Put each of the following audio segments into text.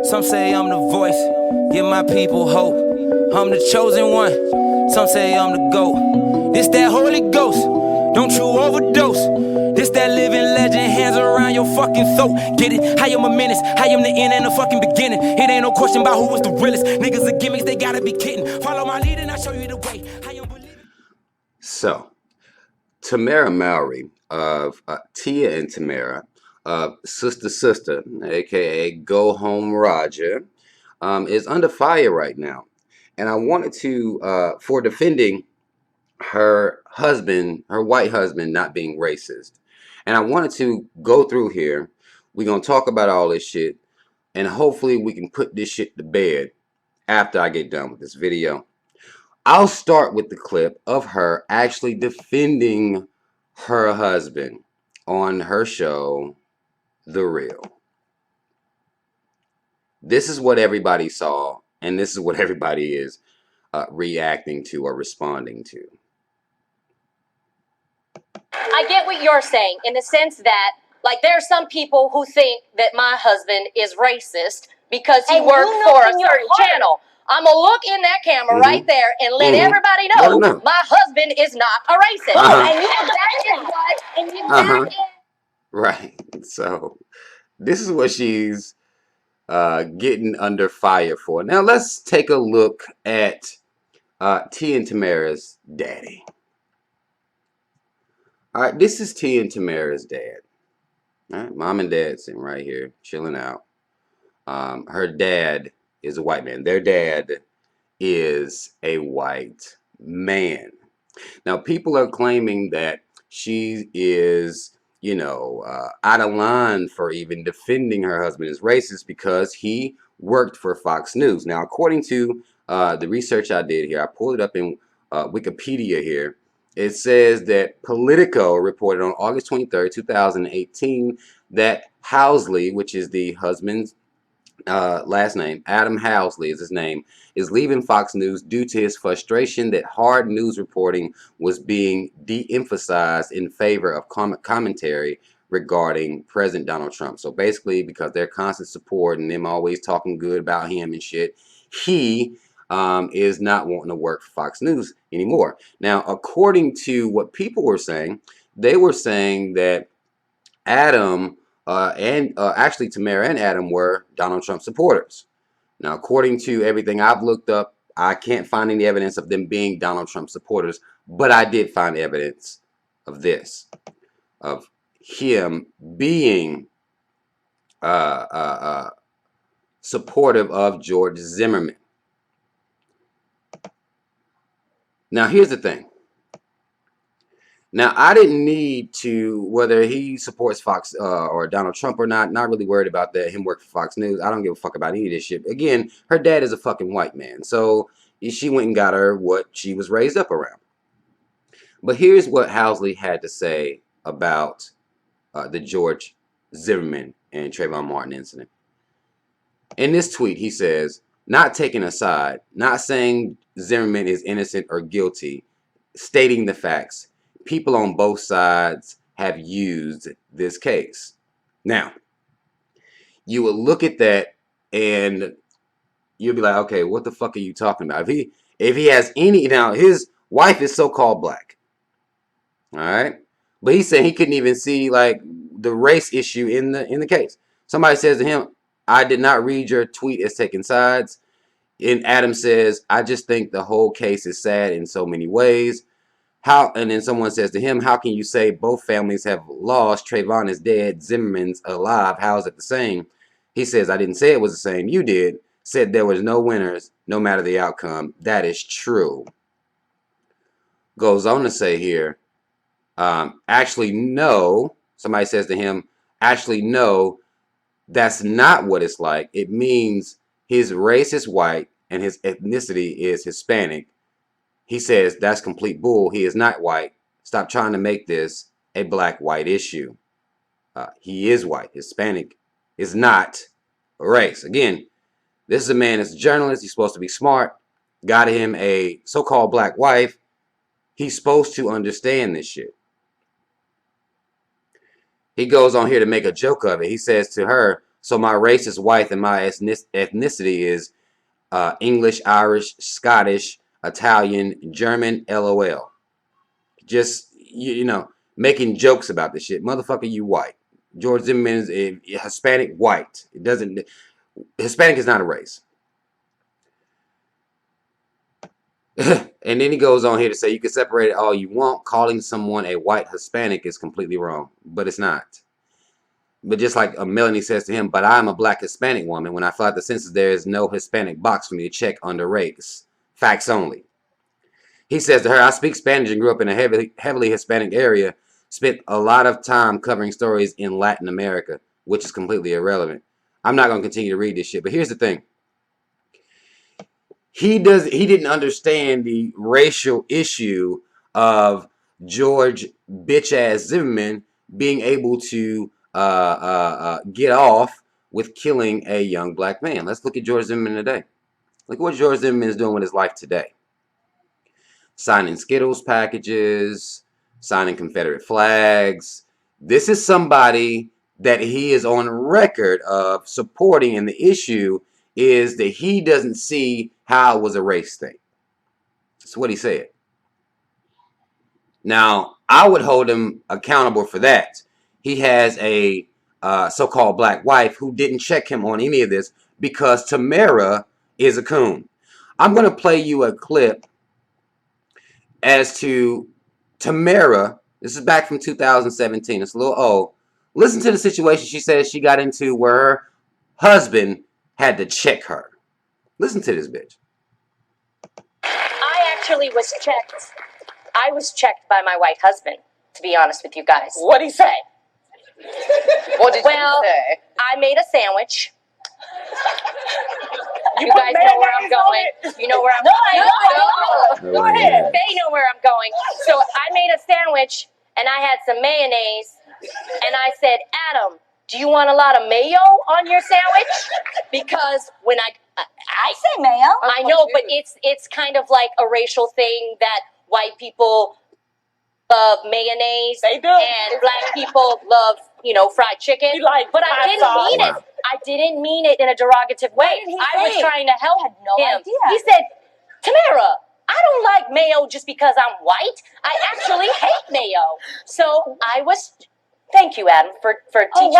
Some say I'm the voice, give my people hope. I'm the chosen one, some say I'm the GOAT. This that Holy Ghost, don't you overdose. This that living legend, hands around your fucking throat. Get it? I am a menace, I am the end and the fucking beginning. It ain't no question about who was the realest. Niggas are gimmicks, they gotta be kidding. Follow my lead and I'll show you the way. I am believing. So, Tamara Mowry of Tia and Tamara, Sister, aka Go Home Roger, is under fire right now. And I wanted to, for defending her husband, her white husband, not being racist. And I wanted to go through here. We're going to talk about all this shit. And hopefully we can put this shit to bed after I get done with this video. I'll start with the clip of her actually defending her husband on her show, The Real. This is what everybody saw, and this is what everybody is reacting to or responding to. I get what you're saying in the sense that, like, there are some people who think that my husband is racist because he worked for a certain channel. I'm going to look in that camera right there and let everybody know my husband is not a racist. Right. So this is what she's getting under fire for. Now let's take a look at T and Tamara's daddy. All right, this is T and Tamara's dad. All right, mom and dad sitting right here, chilling out. Her dad is a white man. Their dad is a white man. Now, people are claiming that she is, you know, out of line for even defending her husband as racist because he worked for Fox News. Now, according to the research I did here, I pulled it up in Wikipedia here. It says that Politico reported on August 23rd, 2018, that Housley, which is the husband's last name, Adam Housley is his name, is leaving Fox News due to his frustration that hard news reporting was being de-emphasized in favor of commentary regarding President Donald Trump. So basically, because their constant support and them always talking good about him and shit, he is not wanting to work for Fox News anymore. Now, according to what people were saying, they were saying that Adam and actually Tamara and Adam were Donald Trump supporters. Now, according to everything I've looked up, I can't find any evidence of them being Donald Trump supporters, but I did find evidence of this, of him being supportive of George Zimmerman. Now, here's the thing. Now, I didn't need to, whether he supports Fox or Donald Trump or not really worried about that, him working for Fox News. I don't give a fuck about any of this shit. Again, her dad is a fucking white man. So she went and got her what she was raised up around. But here's what Housley had to say about the George Zimmerman and Trayvon Martin incident. In this tweet, he says, not taking a side, not saying Zimmerman is innocent or guilty, stating the facts. People on both sides have used this case. Now, you will look at that and you'll be like, okay, what the fuck are you talking about? If he has any, now his wife is so-called black. All right? But he said he couldn't even see like the race issue in the case. Somebody says to him, I did not read your tweet as taking sides. And Adam says, I just think the whole case is sad in so many ways. And then someone says to him, how can you say both families have lost? Trayvon is dead, Zimmerman's alive. How is it the same? He says, I didn't say it was the same. You did. Said there was no winners, no matter the outcome. That is true. Goes on to say here, actually, no. Somebody says to him, actually, no, that's not what it's like. It means his race is white and his ethnicity is Hispanic. He says that's complete bull. He is not white. Stop trying to make this a black-white issue. He is white. Hispanic is not a race. Again, this is a man that's a journalist. He's supposed to be smart. Got him a so-called black wife. He's supposed to understand this shit. He goes on here to make a joke of it. He says to her, So my race is white and my ethnicity is English, Irish, Scottish, Italian, German, LOL. Just, you know, making jokes about this shit. Motherfucker, you white. George Zimmerman is a Hispanic white. It doesn't, Hispanic is not a race. And then he goes on here to say you can separate it all you want. Calling someone a white Hispanic is completely wrong, but it's not. But just like Melanie says to him, but I'm a black Hispanic woman. When I fill out the census, there is no Hispanic box for me to check under race. Facts only. He says to her, I speak Spanish and grew up in a heavily Hispanic area. Spent a lot of time covering stories in Latin America, which is completely irrelevant. I'm not going to continue to read this shit, but here's the thing. He didn't understand the racial issue of George bitch-ass Zimmerman being able to get off with killing a young black man. Let's look at George Zimmerman today. Look at what George Zimmerman is doing with his life today. Signing Skittles packages, signing Confederate flags. This is somebody that he is on record of supporting, and the issue is that he doesn't see how it was a race thing. That's what he said. Now, I would hold him accountable for that. He has a so-called black wife who didn't check him on any of this because Tamara is a coon. I'm going to play you a clip as to Tamara. This is back from 2017. It's a little old. Listen to the situation she says she got into where her husband had to check her. Listen to this bitch. I actually was checked. I was checked by my white husband, to be honest with you guys. What'd he say? What did Well, you say? I made a sandwich. You put guys know where I'm mayonnaise on going. it? You know where I'm No, going. no. Go ahead. They know where I'm going. So I made a sandwich, and I had some mayonnaise, and I said, Adam, do you want a lot of mayo on your sandwich? Because when I say mayo. I know, but it's kind of like a racial thing that white people love mayonnaise. They do. And black people love, fried chicken. We like but I hot didn't sauce. mean it. I didn't mean it in a derogative way. did he I was say? trying to help I had no him. idea. He said, Tamara, I don't like mayo just because I'm white. I actually hate mayo. So I was... Thank you, Adam, for teaching me.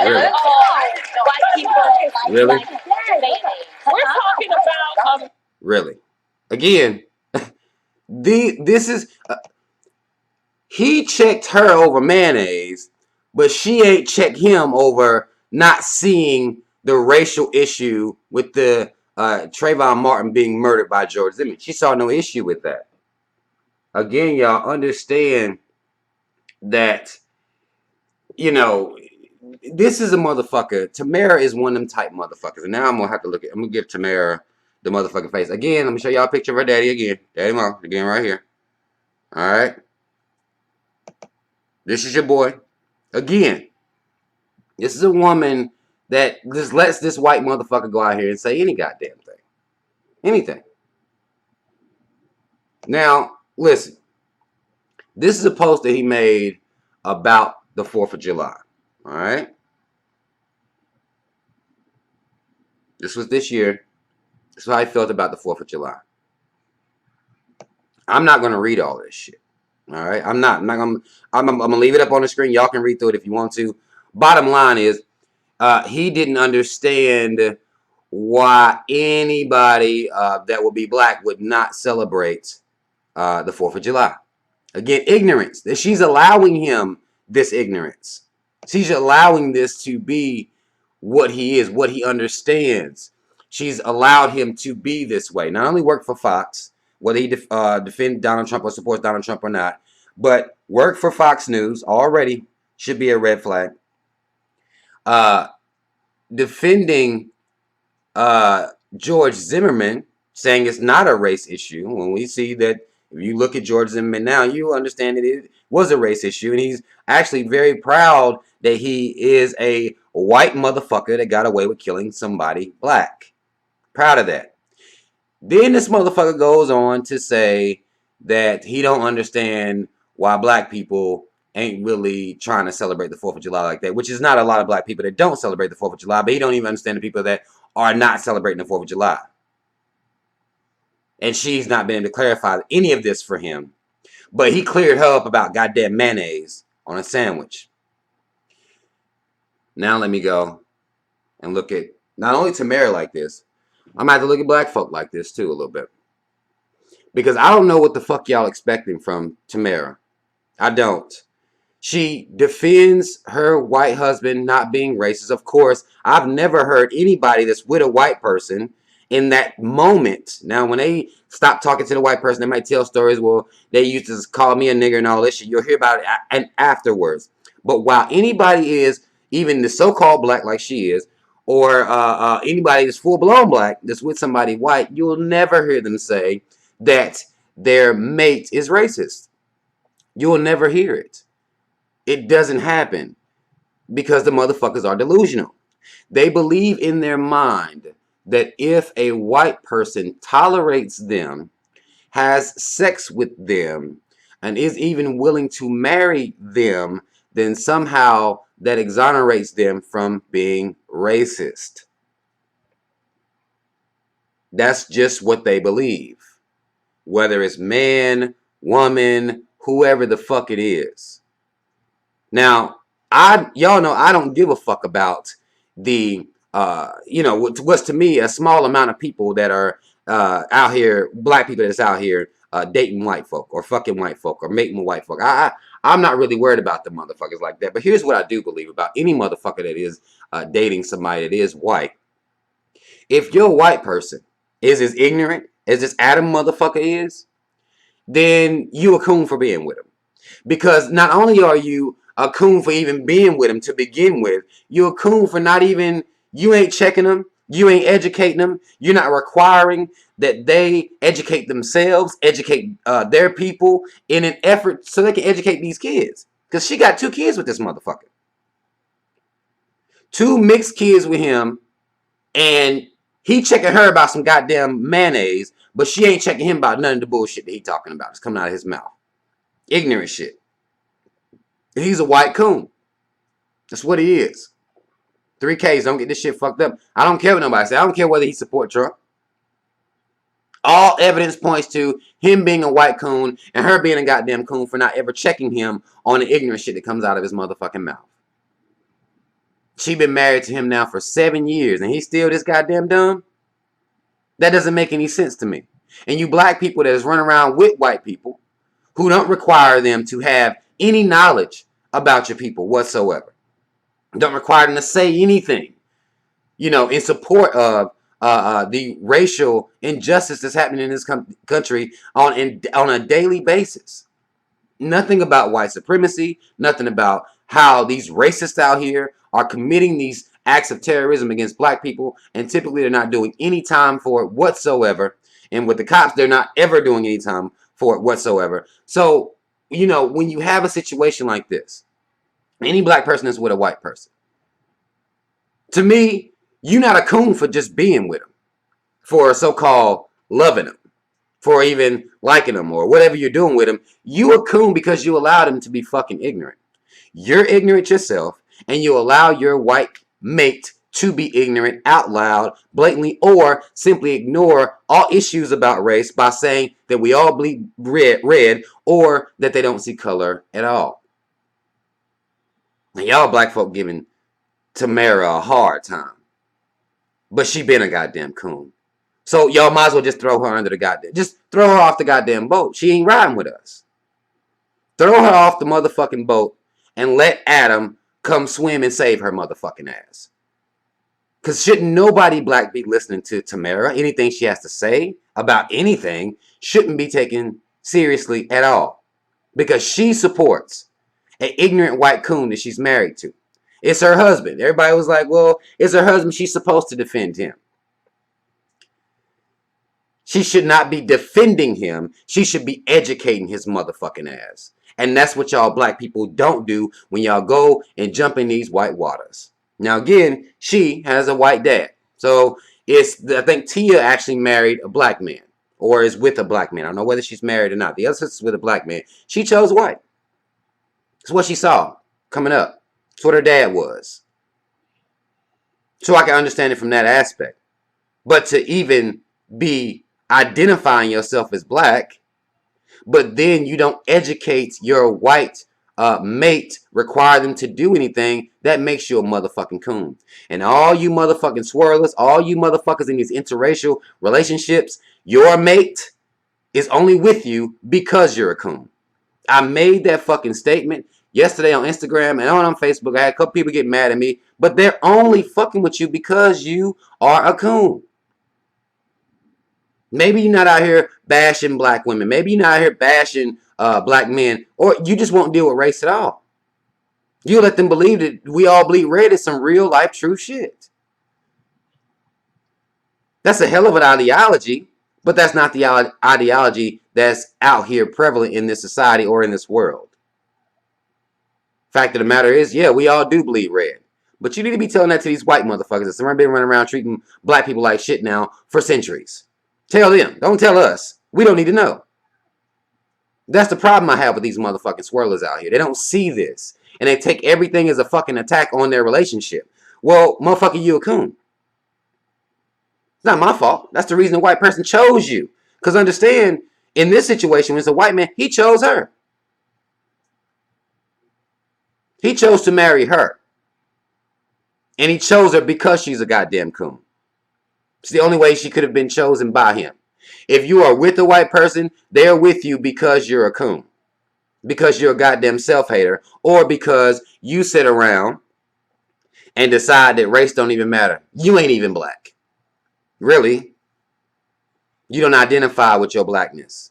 Really? White people Really? like mayonnaise. We're talking about Really? Again, this is... he checked her over mayonnaise, but she ain't checked him over not seeing the racial issue with the Trayvon Martin being murdered by George Zimmerman. She saw no issue with that. Again, y'all understand that, this is a motherfucker. Tamara is one of them type motherfuckers. And now I'm going to I'm going to give Tamara the motherfucking face. Again, let me show y'all a picture of her daddy again. Daddy Mo, again right here. All right. This is your boy. Again, this is a woman that just lets this white motherfucker go out here and say any goddamn thing. Anything. Now, listen. This is a post that he made about the 4th of July. All right. This was this year. This is how I felt about the 4th of July. I'm not going to read all this shit. All right. I'm going to leave it up on the screen. Y'all can read through it if you want to. Bottom line is, he didn't understand why anybody that would be black would not celebrate the 4th of July. Again, ignorance. That she's allowing him this ignorance. She's allowing this to be what he is, what he understands. She's allowed him to be this way. Not only work for Fox, whether he defend Donald Trump or supports Donald Trump or not, but work for Fox News already should be a red flag. Defending George Zimmerman, saying it's not a race issue, when we see that if you look at George Zimmerman now, you understand that it was a race issue, and he's actually very proud that he is a white motherfucker that got away with killing somebody black. Proud of that. Then this motherfucker goes on to say that he don't understand why black people ain't really trying to celebrate the 4th of July like that, which is not a lot of black people that don't celebrate the 4th of July, but he don't even understand the people that are not celebrating the 4th of July. And she's not been able to clarify any of this for him. But he cleared her up about goddamn mayonnaise on a sandwich. Now let me go and look at not only Tamara like this, I'm going to have to look at black folk like this too a little bit. Because I don't know what the fuck y'all expecting from Tamara. I don't. She defends her white husband not being racist. Of course, I've never heard anybody that's with a white person in that moment. Now, when they stop talking to the white person, they might tell stories, well, they used to call me a nigger and all this shit. You'll hear about it and afterwards. But while anybody is, even the so-called black like she is, or anybody that's full-blown black that's with somebody white, you'll never hear them say that their mate is racist. You'll never hear it. It doesn't happen because the motherfuckers are delusional. They believe in their mind that if a white person tolerates them, has sex with them, and is even willing to marry them, then somehow that exonerates them from being racist. That's just what they believe. Whether it's man, woman, whoever the fuck it is. Now, y'all know I don't give a fuck about the, what's to me a small amount of people that are out here, black people that's out here dating white folk or fucking white folk or mating with white folk. I'm not really worried about the motherfuckers like that. But here's what I do believe about any motherfucker that is dating somebody that is white. If your white person is as ignorant as this Adam motherfucker is, then you a coon for being with him. Because not only are you a coon for even being with him to begin with, you're a coon for not even, you ain't checking them, you ain't educating them, you're not requiring that they educate themselves, educate their people in an effort so they can educate these kids. Because she got 2 kids with this motherfucker. 2 mixed kids with him, and he checking her about some goddamn mayonnaise, but she ain't checking him about none of the bullshit that he talking about. It's coming out of his mouth. Ignorant shit. He's a white coon. That's what he is. 3Ks, don't get this shit fucked up. I don't care what nobody says. I don't care whether he support Trump. All evidence points to him being a white coon and her being a goddamn coon for not ever checking him on the ignorant shit that comes out of his motherfucking mouth. She been married to him now for 7 years and he's still this goddamn dumb? That doesn't make any sense to me. And you black people that is running around with white people who don't require them to have any knowledge about your people whatsoever. Don't require them to say anything, in support of the racial injustice that's happening in this country on a daily basis. Nothing about white supremacy, nothing about how these racists out here are committing these acts of terrorism against black people, and typically they're not doing any time for it whatsoever. And with the cops, they're not ever doing any time for it whatsoever. So, when you have a situation like this, any black person is with a white person. To me, you're not a coon for just being with them, for so-called loving them, for even liking them or whatever you're doing with them. You a coon because you allowed them to be fucking ignorant. You're ignorant yourself, and you allow your white mate to be ignorant out loud, blatantly, or simply ignore all issues about race by saying that we all bleed red or that they don't see color at all. Now, y'all black folk giving Tamara a hard time. But she been a goddamn coon. So y'all might as well just throw her under the goddamn... Just throw her off the goddamn boat. She ain't riding with us. Throw her off the motherfucking boat and let Adam come swim and save her motherfucking ass. Because shouldn't nobody black be listening to Tamara? Anything she has to say about anything shouldn't be taken seriously at all. Because she supports an ignorant white coon that she's married to. It's her husband. Everybody was like, well, it's her husband. She's supposed to defend him. She should not be defending him. She should be educating his motherfucking ass. And that's what y'all black people don't do when y'all go and jump in these white waters. Now, again, she has a white dad. So, I think Tia actually married a black man. Or is with a black man. I don't know whether she's married or not. The other sister's with a black man. She chose white. It's what she saw coming up. It's what her dad was. So I can understand it from that aspect. But to even be identifying yourself as black, but then you don't educate your white mate, require them to do anything, that makes you a motherfucking coon. And all you motherfucking swirlers, all you motherfuckers in these interracial relationships, your mate is only with you because you're a coon. I made that fucking statement yesterday on Instagram and on Facebook. I had a couple people get mad at me, but they're only fucking with you because you are a coon. Maybe you're not out here bashing black women. Maybe you're not out here bashing black men. Or you just won't deal with race at all. You let them believe that we all bleed red is some real life true shit. That's a hell of an ideology, but that's not the ideology that's out here prevalent in this society or in this world. Fact of the matter is, yeah, we all do bleed red. But you need to be telling that to these white motherfuckers that's been running around treating black people like shit now for centuries. Tell them. Don't tell us. We don't need to know. That's the problem I have with these motherfucking swirlers out here. They don't see this. And they take everything as a fucking attack on their relationship. Well, motherfucker, you a coon. It's not my fault. That's the reason the white person chose you. Because understand, in this situation, when it's a white man, he chose her. He chose to marry her. And he chose her because she's a goddamn coon. It's the only way she could have been chosen by him. If you are with a white person, they're with you because you're a coon. Because you're a goddamn self-hater. Or because you sit around and decide that race don't even matter. You ain't even black. Really? You don't identify with your blackness.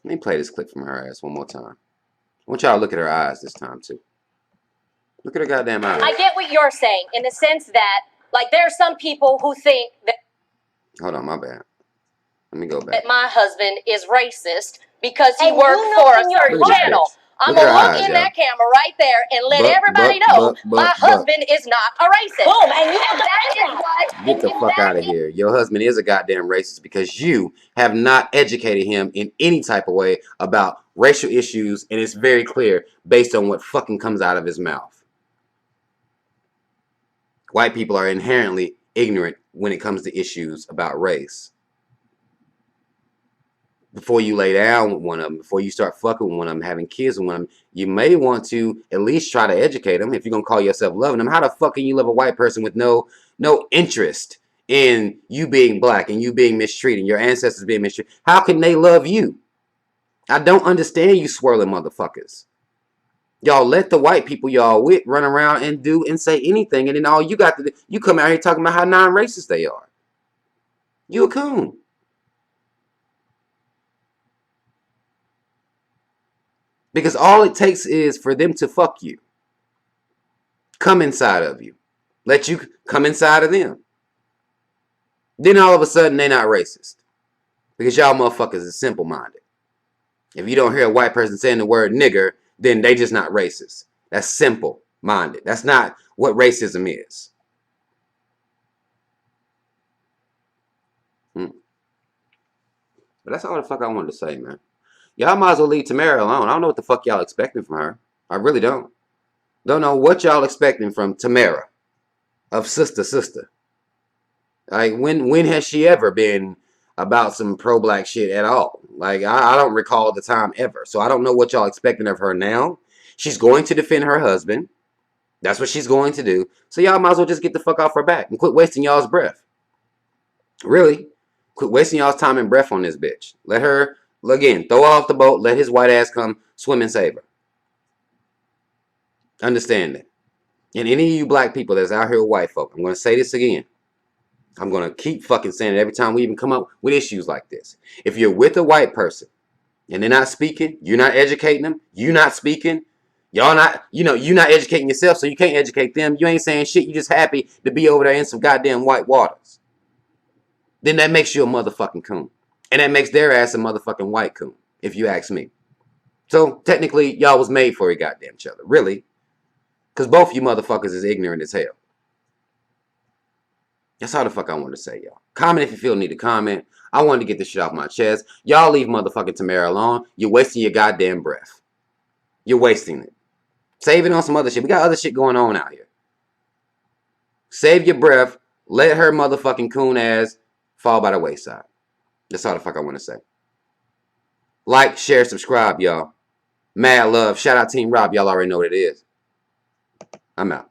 Let me play this clip from her ass one more time. I want y'all to look at her eyes this time too. Look at her goddamn eyes. I get what you're saying in the sense that, like, there are some people who think that. Hold on, my bad. Let me go back. That my husband is racist because he worked for a certain channel. I'm going to look in that camera right there and let everybody know my husband is not a racist. Boom, and you And that is why. Get the fuck out of here. Your husband is a goddamn racist because you have not educated him in any type of way about racial issues, and it's very clear based on what fucking comes out of his mouth. White people are inherently ignorant when it comes to issues about race. Before you lay down with one of them, before you start fucking with one of them, having kids with one of them, you may want to at least try to educate them. If you're going to call yourself loving them, how the fuck can you love a white person with no interest in you being black and you being mistreated, your ancestors being mistreated? How can they love you? I don't understand you swirling motherfuckers. Y'all let the white people y'all with run around and do and say anything, and then all you got to do, you come out here talking about how non-racist they are. You a coon. Because all it takes is for them to fuck you. Come inside of you. Let you come inside of them. Then all of a sudden, they're not racist. Because y'all motherfuckers are simple-minded. If you don't hear a white person saying the word nigger, then they just not racist. That's simple-minded. That's not what racism is. But that's all the fuck I wanted to say, man. Y'all might as well leave Tamara alone. I don't know what the fuck y'all expecting from her. I really don't. Don't know what y'all expecting from Tamara. Of sister. Like, when has she ever been about some pro-black shit at all? Like, I don't recall the time ever. So I don't know what y'all expecting of her now. She's going to defend her husband. That's what she's going to do. So y'all might as well just get the fuck off her back and quit wasting y'all's breath. Really. Quit wasting y'all's time and breath on this bitch. Let her... Again, throw her off the boat. Let his white ass come swim and save her. Understand that. And any of you black people that's out here with white folk, I'm going to say this again. I'm going to keep fucking saying it every time we even come up with issues like this. If you're with a white person and they're not speaking, you're not educating them, you're not speaking, y'all not, you're not educating yourself, so you can't educate them. You ain't saying shit. You just happy to be over there in some goddamn white waters. Then that makes you a motherfucking coon. And that makes their ass a motherfucking white coon, if you ask me. So, technically, y'all was made for your goddamn each other. Really. Because both you motherfuckers is ignorant as hell. That's all the fuck I wanted to say, y'all. Comment if you feel the need to comment. I wanted to get this shit off my chest. Y'all leave motherfucking Tamara alone. You're wasting your goddamn breath. You're wasting it. Save it on some other shit. We got other shit going on out here. Save your breath. Let her motherfucking coon ass fall by the wayside. That's all the fuck I want to say. Like, share, subscribe, y'all. Mad love. Shout out Team Rob. Y'all already know what it is. I'm out.